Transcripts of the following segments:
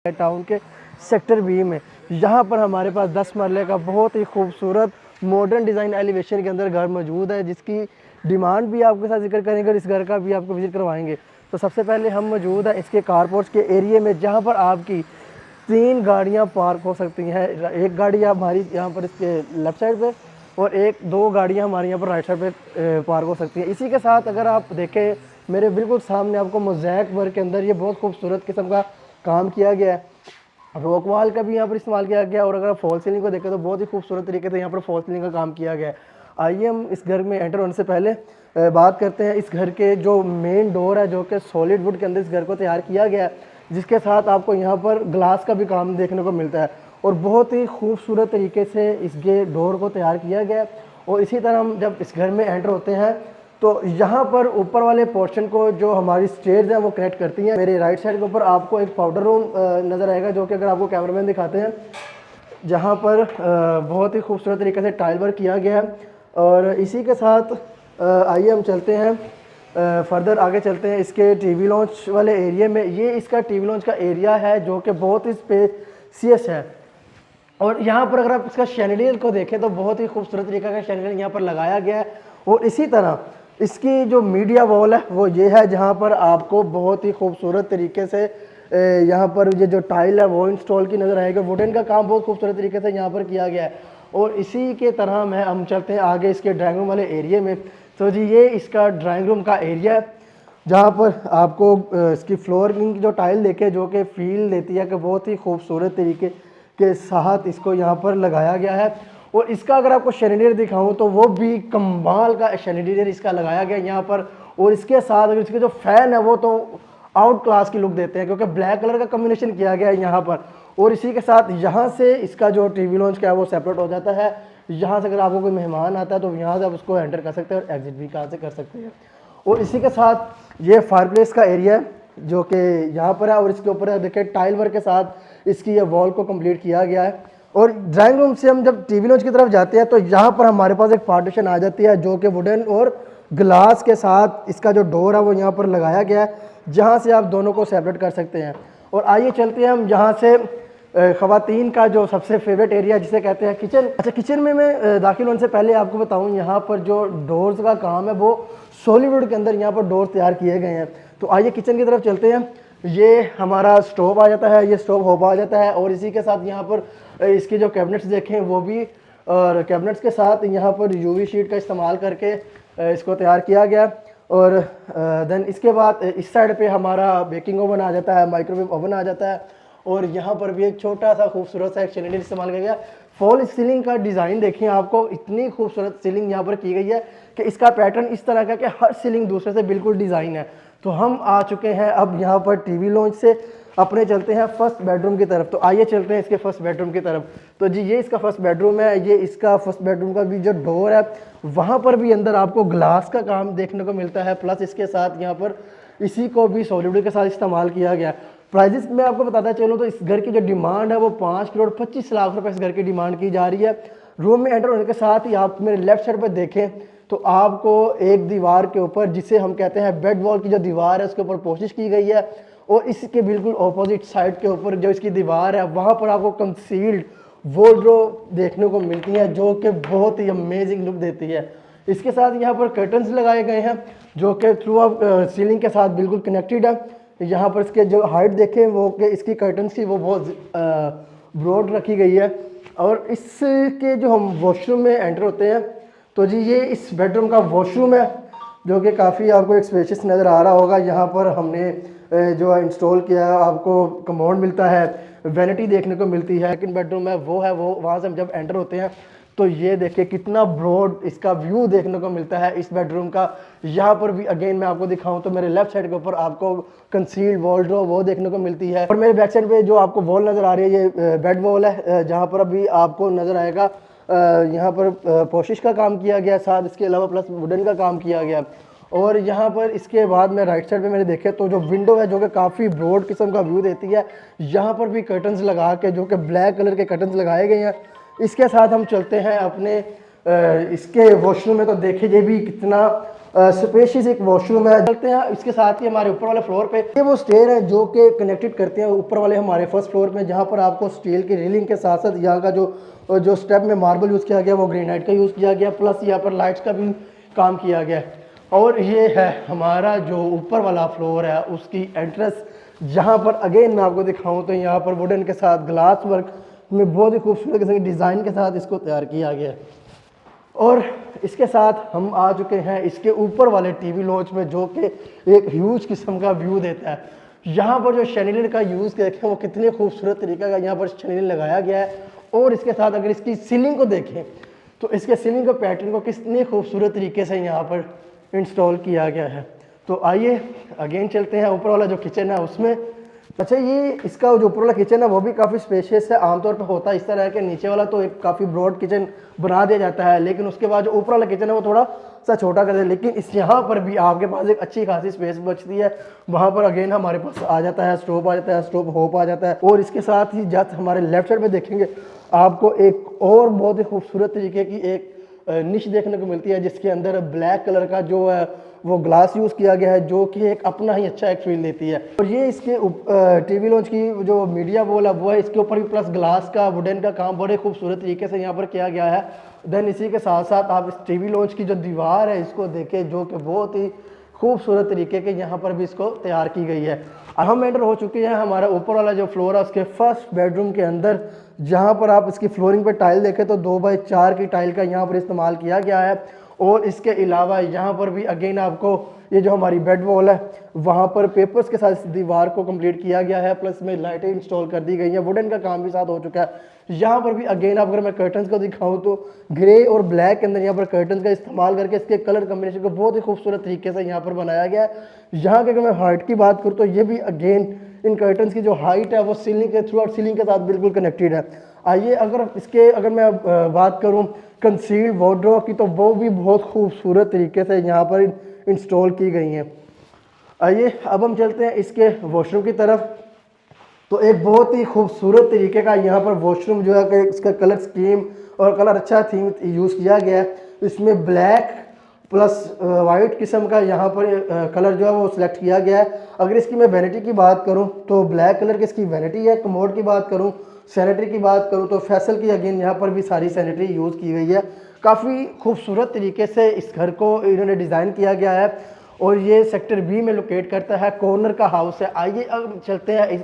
Town के sector B में। यहाँ पर हमारे पास 10 मरले का बहुत ही खूबसूरत मॉडर्न डिज़ाइन एलिवेशन के अंदर घर मौजूद है, जिसकी डिमांड भी आपके साथ जिक्र करेंगे और इस घर का भी आपको विजिट करवाएंगे। तो सबसे पहले हम मौजूद है इसके कारपोर्ट्स के एरिए में, जहाँ पर आपकी 3 गाड़ियाँ पार्क हो सकती हैं। एक गाड़ी हमारी यहाँ पर इसके लेफ़्ट साइड पे और 1-2 गाड़ियाँ हमारे यहाँ पर राइट साइड पे पार्क हो सकती हैं। इसी के साथ अगर आप देखें मेरे बिल्कुल सामने आपको मोज़ैक वर्क के अंदर ये बहुत खूबसूरत किस्म का काम किया गया है। रॉक वॉल का भी यहाँ पर इस्तेमाल किया गया और अगर आप फॉल सीलिंग को देखें तो बहुत ही खूबसूरत तरीके से यहाँ पर फॉल सीलिंग का काम किया गया है। आइए हम इस घर में एंटर होने से पहले बात करते हैं इस घर के जो मेन डोर है, जो कि सॉलिड वुड के अंदर इस घर को तैयार किया गया है, जिसके साथ आपको यहाँ पर ग्लास का भी काम देखने को मिलता है और बहुत ही खूबसूरत तरीके से इस डोर को तैयार किया गया है। और इसी तरह हम जब इस घर में एंटर होते हैं तो यहाँ पर ऊपर वाले पोर्शन को जो हमारी स्टेयर्स हैं वो कनेक्ट करती हैं। मेरे राइट साइड के ऊपर आपको एक पाउडर रूम नज़र आएगा, जो कि अगर आपको कैमरामैन दिखाते हैं, जहाँ पर बहुत ही खूबसूरत तरीके से टाइल वर्क किया गया है। और इसी के साथ आइए हम चलते हैं फर्दर आगे चलते हैं इसके टीवी लॉन्च वाले एरिया में। ये इसका टीवी लॉन्च का एरिया है जो कि बहुत ही स्पेसियस है और यहाँ पर अगर आप इसका शैंडिलियर को देखें तो बहुत ही खूबसूरत तरीके का शैंडिलियर यहाँ पर लगाया गया है। और इसी तरह इसकी जो मीडिया वॉल है वो ये है, जहाँ पर आपको बहुत ही खूबसूरत तरीके से यहाँ पर ये जो टाइल है वो इंस्टॉल की नज़र आएगा। वुडन का काम बहुत खूबसूरत तरीके से यहाँ पर किया गया है। और इसी के तरह में हम चलते हैं आगे इसके ड्राइंग रूम वाले एरिया में। तो जी ये इसका ड्राइंग रूम का एरिया है, जहाँ पर आपको इसकी फ्लोरिंग की जो टाइल देखे जो कि फील देती है कि बहुत ही खूबसूरत तरीके के साथ इसको यहाँ पर लगाया गया है। और इसका अगर आपको शैंडिलियर दिखाऊं तो वो भी कमाल का शैंडिलियर इसका लगाया गया यहाँ पर। और इसके साथ अगर इसके जो फैन है वो तो आउट क्लास की लुक देते हैं, क्योंकि ब्लैक कलर का कॉम्बिनेशन किया गया है यहाँ पर। और इसी के साथ यहाँ से इसका जो टीवी लॉन्च का है वो सेपरेट हो जाता है। यहाँ से अगर आपको कोई मेहमान आता है तो यहाँ से आप उसको एंटर कर सकते हैं और एग्जिट भी कहाँ से कर सकते हैं। और इसी के साथ ये फायरप्लेस का एरिया है जो कि यहाँ पर है और इसके ऊपर देखिए टाइल वर्क के साथ इसकी ये वॉल को कंप्लीट किया गया है। और ड्राइंग रूम से हम जब टीवी लॉन्च की तरफ जाते हैं तो यहाँ पर हमारे पास एक पार्टीशन आ जाती है जो कि वुडन और ग्लास के साथ इसका जो डोर है वो यहाँ पर लगाया गया है, जहाँ से आप दोनों को सेपरेट कर सकते हैं। और आइए चलते हैं हम यहाँ से ख़वातीन का जो सबसे फेवरेट एरिया जिसे कहते हैं किचन। अच्छा, किचन में मैं दाखिल होने से पहले आपको बताऊँ, यहाँ पर जो डोर्स का काम है वो सॉलिड के अंदर यहाँ पर डोर तैयार किए गए हैं। तो आइए किचन की तरफ चलते हैं। ये हमारा स्टोव आ जाता है, ये स्टोव होब आ जाता है और इसी के साथ यहाँ पर इसकी जो कैबिनेट्स देखें वो भी, और कैबिनेट्स के साथ यहाँ पर यूवी शीट का इस्तेमाल करके इसको तैयार किया गया। और देन इसके बाद इस साइड पे हमारा बेकिंग ओवन आ जाता है, माइक्रोवेव ओवन आ जाता है और यहाँ पर भी एक छोटा सा खूबसूरत सा एक शैंडिलियर इस्तेमाल किया गया। फॉल सीलिंग का डिज़ाइन देखिए, आपको इतनी खूबसूरत सीलिंग यहाँ पर की गई है कि इसका पैटर्न इस तरह का कि हर सीलिंग दूसरे से बिल्कुल डिज़ाइन है। तो हम आ चुके हैं अब यहाँ पर टीवी लॉन्च से अपने चलते हैं फर्स्ट बेडरूम की तरफ। तो आइए चलते हैं इसके फर्स्ट बेडरूम की तरफ। तो जी ये इसका फर्स्ट बेडरूम है। ये इसका फर्स्ट बेडरूम का भी जो डोर है वहाँ पर भी अंदर आपको ग्लास का काम देखने को मिलता है, प्लस इसके साथ यहाँ पर इसी को भी सॉलिड के साथ इस्तेमाल किया गया। प्राइजेस मैं आपको बताता चलूँ तो इस घर की जो डिमांड है वो 5,25,00,000 रुपए इस घर की डिमांड की जा रही है। रूम में एंटर होने के साथ ही आप मेरे लेफ्ट साइड पर देखें तो आपको एक दीवार के ऊपर, जिसे हम कहते हैं बेड वॉल की जो दीवार है, उसके ऊपर कोशिश की गई है। और इसके बिल्कुल ऑपोजिट साइड के ऊपर जो इसकी दीवार है वहाँ पर आपको कंसील्ड वॉर्डरोब देखने को मिलती है जो कि बहुत ही अमेजिंग लुक देती है। इसके साथ यहाँ पर कर्टन्स लगाए गए हैं जो कि थ्रू आउट सीलिंग के साथ बिल्कुल कनेक्टेड है। यहाँ पर इसके जो हाइट देखें वो कि इसकी कर्टन्स की वो बहुत ब्रॉड रखी गई है। और इसके जो हम वॉशरूम में एंटर होते हैं तो जी ये इस बेडरूम का वॉशरूम है जो कि काफ़ी आपको एक स्पेशियस नज़र आ रहा होगा। यहाँ पर हमने जो इंस्टॉल किया है, आपको कमोड मिलता है, वैनिटी देखने को मिलती है। लेकिन बेडरूम है वो वहाँ से हम जब एंटर होते हैं तो ये देखिए कितना ब्रॉड इसका व्यू देखने को मिलता है इस बेडरूम का। यहाँ पर भी अगेन मैं आपको दिखाऊं तो मेरे लेफ्ट साइड के ऊपर आपको कंसील्ड वॉर्डरोब वो देखने को मिलती है। और मेरे बैक साइड पे जो आपको वॉल नज़र आ रही है ये बेड वॉल है, जहाँ पर अभी आपको नज़र आएगा यहाँ पर पोशिश का काम किया गया, साथ इसके अलावा प्लस वुडन का काम किया गया। और यहाँ पर इसके बाद में राइट साइड पे मैंने देखे तो जो विंडो है जो कि काफ़ी ब्रॉड किस्म का व्यू देती है, यहाँ पर भी कर्टन्स लगा के जो कि ब्लैक कलर के कर्टन्स लगाए गए हैं। इसके साथ हम चलते हैं अपने इसके वॉशरूम में तो देखिए भी कितना स्पेशियस एक वॉशरूम है। चलते हैं इसके साथ ही हमारे ऊपर वाले फ्लोर पे, ये वो स्टेयर है जो कि कनेक्टेड करते हैं ऊपर वाले हमारे फर्स्ट फ्लोर में, जहाँ पर आपको स्टील की रेलिंग के साथ साथ यहाँ का जो स्टेप में मार्बल यूज़ किया गया वो ग्रेनाइट का यूज़ किया गया, प्लस यहाँ पर लाइट्स का भी काम किया गया। और ये है हमारा जो ऊपर वाला फ्लोर है उसकी एंट्रेंस, जहाँ पर अगेन मैं आपको दिखाऊँ तो यहाँ पर वुडन के साथ ग्लास वर्क में बहुत ही खूबसूरत किस्म के डिज़ाइन के साथ इसको तैयार किया गया है। और इसके साथ हम आ चुके हैं इसके ऊपर वाले टीवी लॉन्च में, जो कि एक ह्यूज किस्म का व्यू देता है। यहाँ पर जो शैनिलिन का यूज़ देखें वो कितने खूबसूरत तरीके का यहाँ पर शैनिलिन लगाया गया है। और इसके साथ अगर इसकी सीलिंग को देखें तो इसके सीलिंग के पैटर्न को कितने खूबसूरत तरीके से यहाँ पर इंस्टॉल किया गया है। तो आइए अगेन चलते हैं ऊपर वाला जो किचन है उसमें। अच्छा, ये इसका जो ऊपर वाला किचन है वो भी काफ़ी स्पेशियस है। आमतौर पर होता है इस तरह के, नीचे वाला तो एक काफ़ी ब्रॉड किचन बना दिया जाता है, लेकिन उसके बाद जो ऊपर वाला किचन है वो थोड़ा सा छोटा कर दिया। लेकिन इस यहाँ पर भी आपके पास एक अच्छी खासी स्पेस बचती है। वहाँ पर अगेन हमारे पास आ जाता है स्टोव, आ जाता है स्टोव होप आ जाता है। और इसके साथ ही जब हमारे लेफ्ट साइड में देखेंगे आपको एक और बहुत ही खूबसूरत तरीके की एक निश देखने को मिलती है, जिसके अंदर ब्लैक कलर का जो है वो ग्लास यूज़ किया गया है, जो कि एक अपना ही अच्छा एक फील देती है। और ये इसके टीवी लॉन्च की जो मीडिया वॉल है वो है, इसके ऊपर भी प्लस ग्लास का वुडन का काम बड़े खूबसूरत तरीके से यहाँ पर किया गया है। देन इसी के साथ साथ आप इस टीवी लॉन्च की जो दीवार है इसको देखें, जो कि बहुत ही खूबसूरत तरीके के यहाँ पर भी इसको तैयार की गई है। अब हम एंटर हो चुके हैं हमारा ऊपर वाला जो फ्लोर है उसके फर्स्ट बेडरूम के अंदर, जहाँ पर आप इसकी फ्लोरिंग पे टाइल देखें तो 2x4 की टाइल का यहाँ पर इस्तेमाल किया गया है। और इसके अलावा यहाँ पर भी अगेन आपको ये जो हमारी बेड वॉल है वहाँ पर पेपर्स के साथ इस दीवार को कंप्लीट किया गया है, प्लस में लाइटें इंस्टॉल कर दी गई हैं, वुडन का काम भी साथ हो चुका है। यहाँ पर भी अगेन अगर मैं कर्टन्स को दिखाऊँ तो ग्रे और ब्लैक के अंदर यहाँ पर कर्टन्स का इस्तेमाल करके इसके कलर कम्बिनेशन को बहुत ही खूबसूरत तरीके से यहाँ पर बनाया गया है। यहाँ के अगर मैं हाइट की बात करूँ तो ये भी अगेन इन कर्टन्स की जो हाइट है वो सीलिंग के थ्रू आउट सीलिंग के साथ बिल्कुल कनेक्टेड है। आइए अगर मैं बात करूँ कंसील्ड वार्डरोब की, तो वो भी बहुत खूबसूरत तरीके से यहाँ पर इंस्टॉल की गई हैं। आइए अब हम चलते हैं इसके वॉशरूम की तरफ। तो एक बहुत ही खूबसूरत तरीके का यहाँ पर वॉशरूम जो है कि इसका कलर स्कीम और कलर अच्छा थीम यूज़ किया गया है। इसमें ब्लैक प्लस वाइट किस्म का यहाँ पर कलर जो है वो सिलेक्ट किया गया है। अगर इसकी मैं वैनिटी की बात करूँ तो ब्लैक कलर की इसकी वैनिटी है। कमोड की बात करूँ, सैनिटरी की बात करूँ तो फैसल की अगेन यहाँ पर भी सारी सैनिटरी यूज़ की गई है। काफ़ी खूबसूरत तरीके से इस घर को इन्होंने डिज़ाइन किया गया है। और ये सेक्टर बी में लोकेट करता है, कॉर्नर का हाउस है। आइए अब चलते हैं इस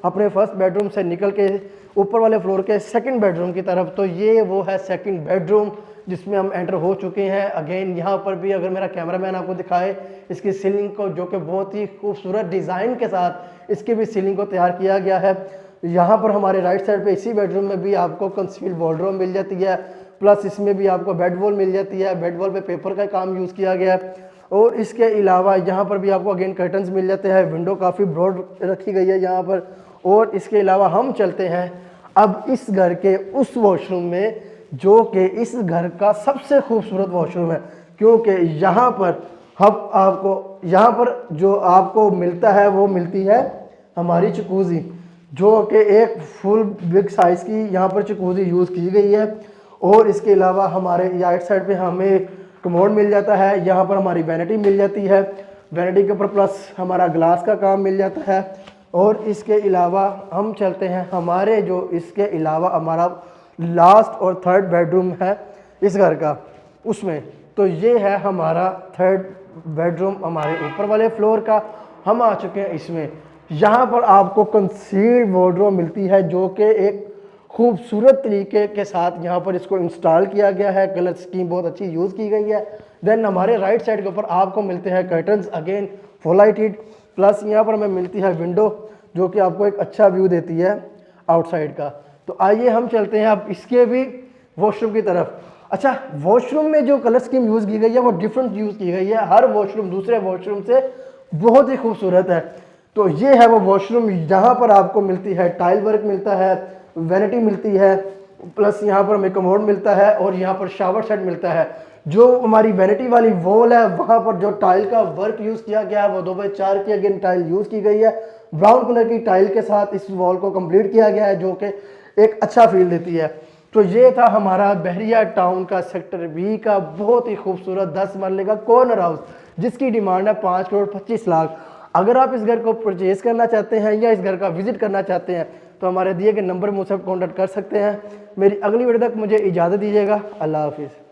अपने फर्स्ट बेडरूम से निकल के ऊपर वाले फ्लोर के सेकंड बेडरूम की तरफ। तो ये वो है सेकंड बेडरूम जिसमें हम एंटर हो चुके हैं। अगेन यहाँ पर भी अगर मेरा कैमरामैन आपको दिखाए इसकी सीलिंग को, जो कि बहुत ही खूबसूरत डिज़ाइन के साथ इसकी भी सीलिंग को तैयार किया गया है। यहाँ पर हमारे राइट साइड पे इसी बेडरूम में भी आपको कंसील्ड वार्डरोब मिल जाती है, प्लस इसमें भी आपको बेड वॉल मिल जाती है। बेड वॉल पे पेपर का काम यूज़ किया गया है। और इसके अलावा यहाँ पर भी आपको अगेन कर्टन्स मिल जाते हैं। विंडो काफ़ी ब्रॉड रखी गई है यहाँ पर। और इसके अलावा हम चलते हैं अब इस घर के उस वॉशरूम में, जो कि इस घर का सबसे खूबसूरत वॉशरूम है, क्योंकि यहाँ पर जो आपको मिलता है वो मिलती है हमारी जकूज़ी, जो कि एक फुल बिग साइज़ की यहाँ पर जकूज़ी यूज़ की गई है। और इसके अलावा हमारे राइट साइड पे हमें कमोड मिल जाता है। यहाँ पर हमारी वैनिटी मिल जाती है, वैनिटी के ऊपर प्लस हमारा ग्लास का काम मिल जाता है। और इसके अलावा हम चलते हैं हमारे जो इसके अलावा हमारा लास्ट और थर्ड बेडरूम है इस घर का, उसमें तो ये है हमारा थर्ड बेडरूम हमारे ऊपर वाले फ्लोर का। हम आ चुके हैं इसमें। यहाँ पर आपको कंसील्ड वार्डरोब मिलती है, जो कि एक खूबसूरत तरीके के साथ यहाँ पर इसको इंस्टॉल किया गया है। कलर स्कीम बहुत अच्छी यूज़ की गई है। देन हमारे राइट साइड के ऊपर आपको मिलते हैं curtains, again full lighted, plus यहाँ पर हमें मिलती है विंडो, जो कि आपको एक अच्छा व्यू देती है आउटसाइड का। तो आइए हम चलते हैं अब इसके भी वॉशरूम की तरफ। अच्छा, वॉशरूम में जो कलर स्कीम यूज़ की गई है वो डिफरेंट यूज़ की गई है। हर वॉशरूम दूसरे वॉशरूम से बहुत ही खूबसूरत है। तो ये है वो वॉशरूम, जहाँ पर आपको मिलती है टाइल वर्क मिलता है, वैनिटी मिलती है, प्लस यहाँ पर हमें कमोड मिलता है और यहाँ पर शावर सेट मिलता है। जो हमारी वैनिटी वाली वॉल है वहाँ पर जो टाइल का वर्क यूज़ किया गया है वो 2x4 की अगेन टाइल यूज़ की गई है। ब्राउन कलर की टाइल के साथ इस वॉल को कंप्लीट किया गया है, जो कि एक अच्छा फील देती है। तो ये था हमारा बहरिया टाउन का सेक्टर बी का बहुत ही खूबसूरत 10 मरले का कॉर्नर हाउस, जिसकी डिमांड है 5,25,00,000। अगर आप इस घर को परचेज करना चाहते हैं या इस घर का विजिट करना चाहते हैं तो हमारे दिए गए नंबर मुझसे कॉन्टैक्ट कर सकते हैं। मेरी अगली वीडियो तक मुझे इजाज़त दीजिएगा। अल्लाह हाफिज़।